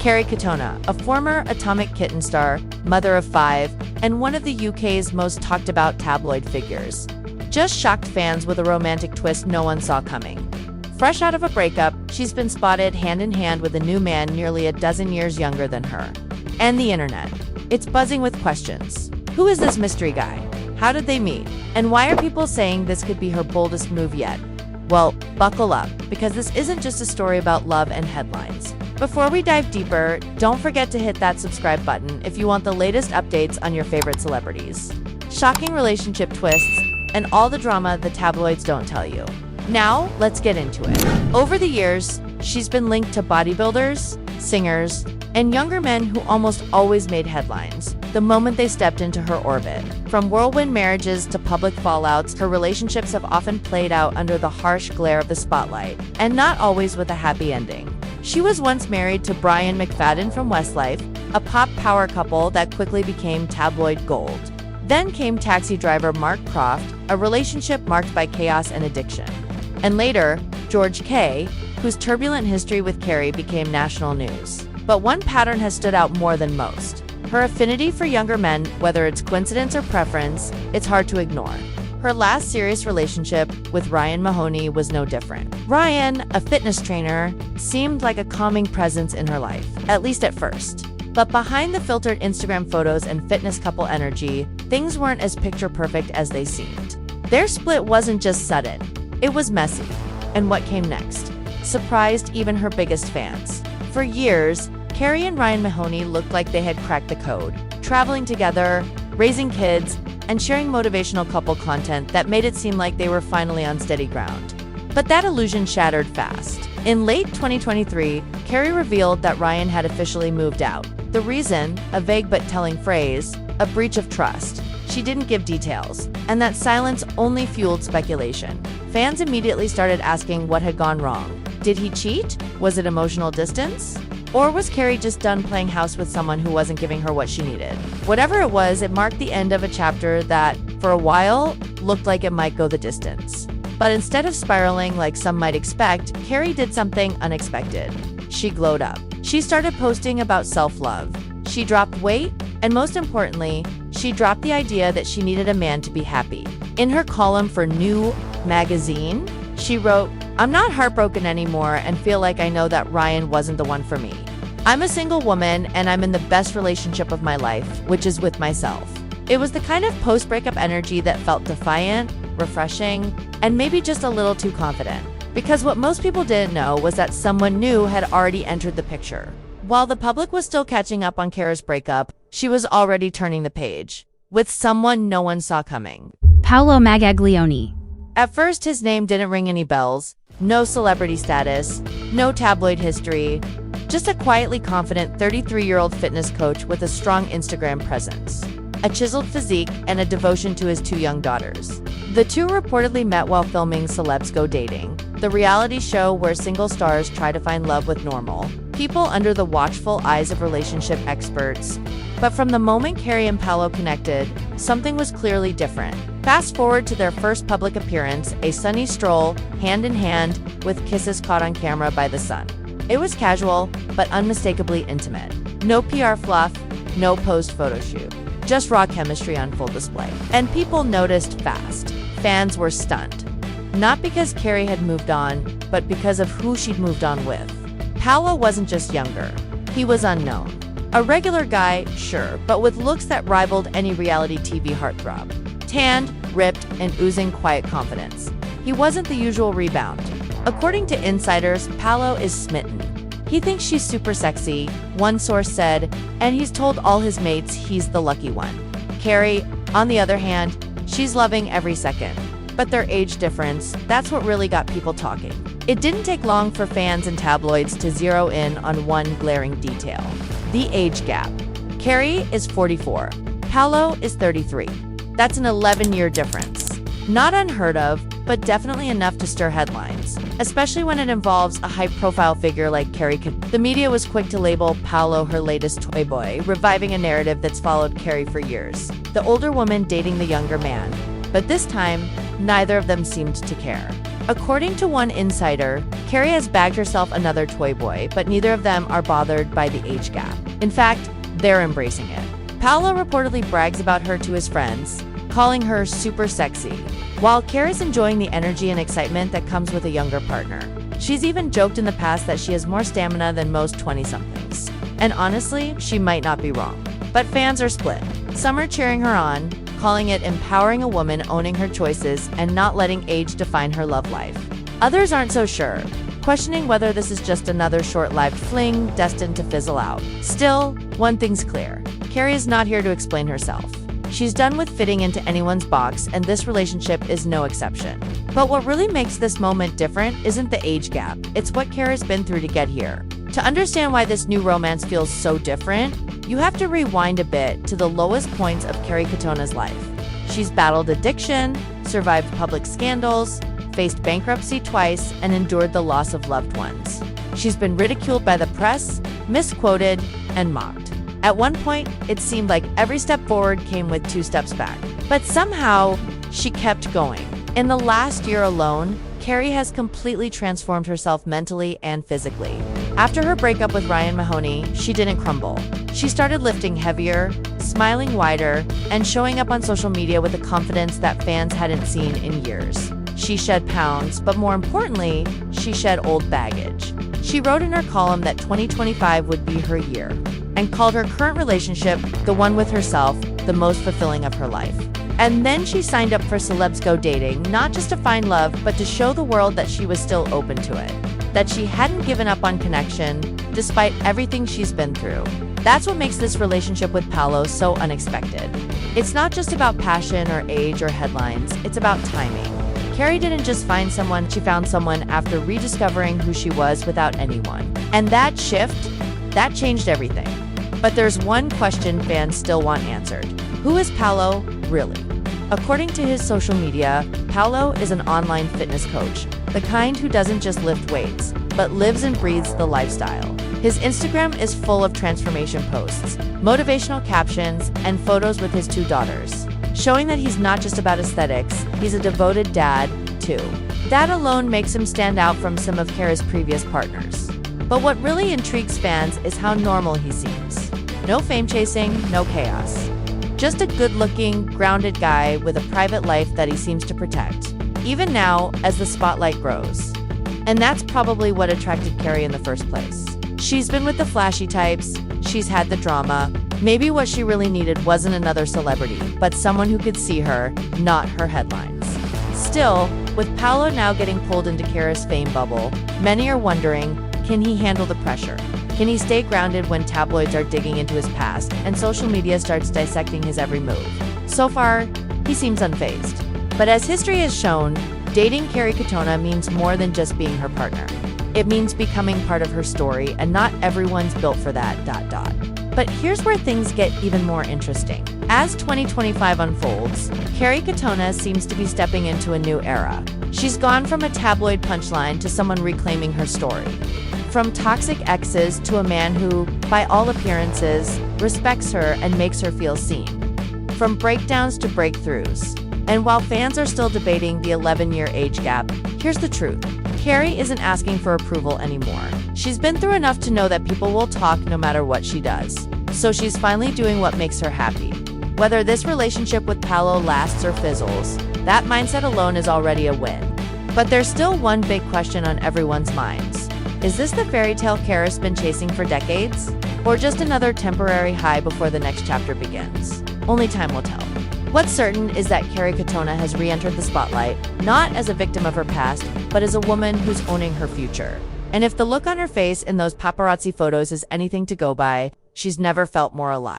Kerry Katona, a former Atomic Kitten star, mother of 5, and one of the UK's most talked about tabloid figures, just shocked fans with a romantic twist no one saw coming. Fresh out of a breakup, she's been spotted hand in hand with a new man nearly a dozen years younger than her. And the internet. It's buzzing with questions. Who is this mystery guy? How did they meet? And why are people saying this could be her boldest move yet? Well, buckle up, because this isn't just a story about love and headlines. Before we dive deeper, don't forget to hit that subscribe button if you want the latest updates on your favorite celebrities, shocking relationship twists, and all the drama the tabloids don't tell you. Now, let's get into it. Over the years, she's been linked to bodybuilders, singers, and younger men who almost always made headlines the moment they stepped into her orbit. From whirlwind marriages to public fallouts, her relationships have often played out under the harsh glare of the spotlight, and not always with a happy ending. She was once married to Ryan McFadden from Westlife, a pop power couple that quickly became tabloid gold. Then came taxi driver Mark Croft, a relationship marked by chaos and addiction. And later, George K., whose turbulent history with Kerry became national news. But one pattern has stood out more than most. Her affinity for younger men, whether it's coincidence or preference, it's hard to ignore. Her last serious relationship with Ryan Mahony was no different. Ryan, a fitness trainer, seemed like a calming presence in her life, at least at first. But behind the filtered Instagram photos and fitness couple energy, things weren't as picture perfect as they seemed. Their split wasn't just sudden, it was messy. And what came next surprised even her biggest fans. For years, Kerry and Ryan Mahony looked like they had cracked the code, traveling together, raising kids, and sharing motivational couple content that made it seem like they were finally on steady ground. But that illusion shattered fast. In late 2023, Kerry revealed that Ryan had officially moved out. The reason, a vague but telling phrase, a breach of trust. She didn't give details, and that silence only fueled speculation. Fans immediately started asking what had gone wrong. Did he cheat? Was it emotional distance? Or was Kerry just done playing house with someone who wasn't giving her what she needed? Whatever it was, it marked the end of a chapter that, for a while, looked like it might go the distance. But instead of spiraling like some might expect, Kerry did something unexpected. She glowed up. She started posting about self-love. She dropped weight, and most importantly, she dropped the idea that she needed a man to be happy. In her column for New magazine, she wrote, "I'm not heartbroken anymore and feel like I know that Ryan wasn't the one for me. I'm a single woman and I'm in the best relationship of my life, which is with myself." It was the kind of post-breakup energy that felt defiant, refreshing, and maybe just a little too confident. Because what most people didn't know was that someone new had already entered the picture. While the public was still catching up on Kerry's breakup, she was already turning the page, with someone no one saw coming. Paolo Magaglione. At first, his name didn't ring any bells. No celebrity status, no tabloid history, just a quietly confident 33-year-old fitness coach with a strong Instagram presence, a chiseled physique, and a devotion to his 2 young daughters. The two reportedly met while filming Celebs Go Dating, the reality show where single stars try to find love with normal people under the watchful eyes of relationship experts. But from the moment Kerry and Paolo connected, something was clearly different. Fast forward to their first public appearance, a sunny stroll, hand in hand, with kisses caught on camera by the sun. It was casual, but unmistakably intimate. No PR fluff, no posed photo shoot. Just raw chemistry on full display. And people noticed fast. Fans were stunned. Not because Kerry had moved on, but because of who she'd moved on with. Paolo wasn't just younger. He was unknown. A regular guy, sure, but with looks that rivaled any reality TV heartthrob. Tanned, ripped, and oozing quiet confidence. He wasn't the usual rebound. According to insiders, Paolo is smitten. He thinks she's super sexy, one source said, and he's told all his mates he's the lucky one. Kerry, on the other hand, she's loving every second. But their age difference, that's what really got people talking. It didn't take long for fans and tabloids to zero in on one glaring detail: the age gap. Kerry is 44. Paolo is 33. That's an 11-year difference. Not unheard of, but definitely enough to stir headlines, especially when it involves a high-profile figure like Kerry Katona. The media was quick to label Paolo her latest toy boy, reviving a narrative that's followed Kerry for years. The older woman dating the younger man. But this time, neither of them seemed to care. According to one insider, Kerry has bagged herself another toy boy, but neither of them are bothered by the age gap. In fact, they're embracing it. Paolo reportedly brags about her to his friends, calling her super sexy, while Kerry's enjoying the energy and excitement that comes with a younger partner. She's even joked in the past that she has more stamina than most 20-somethings. And honestly, she might not be wrong. But fans are split. Some are cheering her on, calling it empowering a woman owning her choices and not letting age define her love life. Others aren't so sure, questioning whether this is just another short-lived fling destined to fizzle out. Still, one thing's clear. Kerry is not here to explain herself. She's done with fitting into anyone's box, and this relationship is no exception. But what really makes this moment different isn't the age gap, it's what Kerry's been through to get here. To understand why this new romance feels so different, you have to rewind a bit to the lowest points of Kerry Katona's life. She's battled addiction, survived public scandals, faced bankruptcy twice, and endured the loss of loved ones. She's been ridiculed by the press, misquoted, and mocked. At one point, it seemed like every step forward came with 2 steps back. But somehow, she kept going. In the last year alone, Kerry has completely transformed herself mentally and physically. After her breakup with Ryan Mahony, she didn't crumble. She started lifting heavier, smiling wider, and showing up on social media with a confidence that fans hadn't seen in years. She shed pounds, but more importantly, she shed old baggage. She wrote in her column that 2025 would be her year, and called her current relationship, the one with herself, the most fulfilling of her life. And then she signed up for Celebs Go Dating, not just to find love, but to show the world that she was still open to it. That she hadn't given up on connection, despite everything she's been through. That's what makes this relationship with Paolo so unexpected. It's not just about passion or age or headlines, it's about timing. Kerry didn't just find someone, she found someone after rediscovering who she was without anyone. And that shift, that changed everything. But there's one question fans still want answered. Who is Paolo, really? According to his social media, Paolo is an online fitness coach, the kind who doesn't just lift weights, but lives and breathes the lifestyle. His Instagram is full of transformation posts, motivational captions, and photos with his 2 daughters, showing that he's not just about aesthetics, he's a devoted dad, too. That alone makes him stand out from some of Kerry's previous partners. But what really intrigues fans is how normal he seems. No fame chasing, no chaos. Just a good-looking, grounded guy with a private life that he seems to protect, even now as the spotlight grows. And that's probably what attracted Kerry in the first place. She's been with the flashy types, she's had the drama. Maybe what she really needed wasn't another celebrity, but someone who could see her, not her headlines. Still, with Paolo now getting pulled into Kerry's fame bubble, many are wondering, can he handle the pressure? Can he stay grounded when tabloids are digging into his past and social media starts dissecting his every move? So far, he seems unfazed. But as history has shown, dating Kerry Katona means more than just being her partner. It means becoming part of her story, and not everyone's built for that, ... But here's where things get even more interesting. As 2025 unfolds, Kerry Katona seems to be stepping into a new era. She's gone from a tabloid punchline to someone reclaiming her story. From toxic exes to a man who, by all appearances, respects her and makes her feel seen. From breakdowns to breakthroughs. And while fans are still debating the 11-year age gap, here's the truth. Kerry isn't asking for approval anymore. She's been through enough to know that people will talk no matter what she does. So she's finally doing what makes her happy. Whether this relationship with Paolo lasts or fizzles, that mindset alone is already a win. But there's still one big question on everyone's minds. Is this the fairy tale Kerry's been chasing for decades? Or just another temporary high before the next chapter begins? Only time will tell. What's certain is that Kerry Katona has re-entered the spotlight, not as a victim of her past, but as a woman who's owning her future. And if the look on her face in those paparazzi photos is anything to go by, she's never felt more alive.